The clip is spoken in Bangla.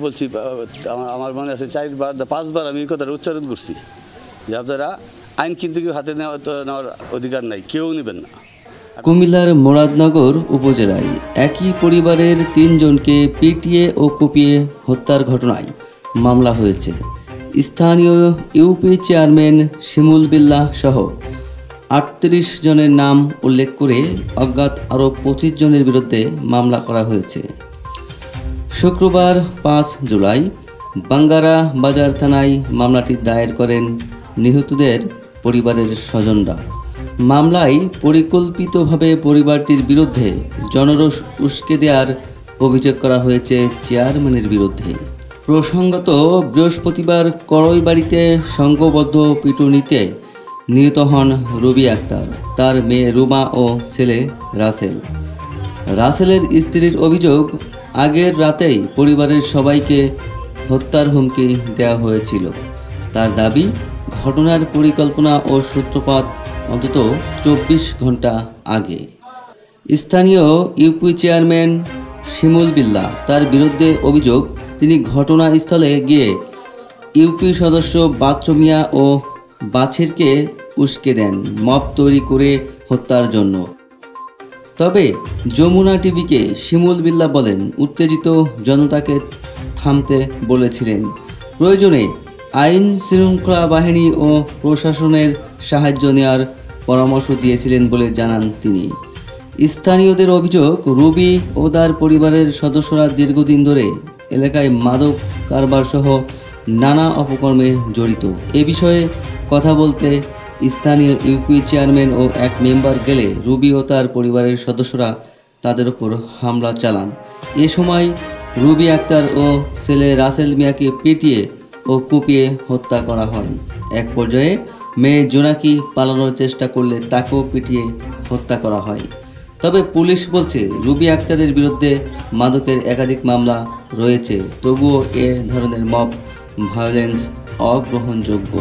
বলছি আমার মনে আছে 4বার 5বার আমি এই কথাটা উচ্চারণ করছি যে আপনারা আইন কিন্তু কেউ হাতে নেওয়ার অধিকার নাই, কেউ নেবেন না। কুমিল্লার মুরাদনগর উপজেলায় একই পরিবারের 3 জনকে পিটিয়ে ও কুপিয়ে হত্যার ঘটনায় মামলা হয়েছে। স্থানীয় ইউপি চেয়ারম্যান শিমুল বিল্লাহ সহ 38 জনের নাম উল্লেখ করে অজ্ঞাত আরও 25 জনের বিরুদ্ধে মামলা করা হয়েছে। শুক্রবার 5 জুলাই বাঙ্গারা বাজার থানায় মামলাটি দায়ের করেন নিহতদের পরিবারের স্বজনরা। মামলায় পরিকল্পিতভাবে পরিবারটির বিরুদ্ধে জনরোষ উস্কে দেওয়ার অভিযোগ করা হয়েছে চেয়ারম্যানের বিরুদ্ধে। প্রসঙ্গত বৃহস্পতিবার কড়ইবাড়িতে সংঘবদ্ধ পিটুনিতে নিহত হন রবি আক্তার, তার মেয়ে রুমা ও ছেলে রাসেল। রাসেলের স্ত্রীর অভিযোগ, আগের রাতেই পরিবারের সবাইকে হত্যার হুমকি দেওয়া হয়েছিল। তার দাবি, ঘটনার পরিকল্পনা ও সূত্রপাত অন্তত 24 ঘন্টা আগে। স্থানীয় ইউপি চেয়ারম্যান শিমুল বিল্লাহ, তার বিরুদ্ধে অভিযোগ, তিনি ঘটনাস্থলে গিয়ে ইউপি সদস্য বাচ্চু মিয়া ও বাছিরকে উস্কে দেন মব তৈরি করে হত্যার জন্য। তবে যমুনা টিভিকে শিমুল বিল্লাহ বলেন, উত্তেজিত জনতাকে থামতে বলেছিলেন, প্রয়োজনে আইন শৃঙ্খলা বাহিনী ও প্রশাসনের সাহায্য নেওয়ার পরামর্শ দিয়েছিলেন বলে জানান তিনি। স্থানীয়দের অভিযোগ, রবি ও তার পরিবারের সদস্যরা দীর্ঘদিন ধরে এলাকায় মাদক কারবার সহ নানা অপকর্মে জড়িত। এ বিষয়ে কথা বলতে স্থানীয় ইউপি চেয়ারম্যান ও এক মেম্বার গেলে রবি ও তার পরিবারের সদস্যরা তাদের উপর হামলা চালান। এ সময় রবি আক্তার ও ছেলে রাসেল মিয়াকে পিটিয়ে ও কুপিয়ে হত্যা করা হয়। এক পর্যায়ে মেয়ে জোনাকি পালানোর চেষ্টা করলে তাকেও পিটিয়ে হত্যা করা হয়। তবে পুলিশ বলছে রবি আক্তারের বিরুদ্ধে মাদকের একাধিক মামলা রয়েছে, তবুও এ ধরনের মব ভায়োলেন্স অগ্রহণযোগ্য।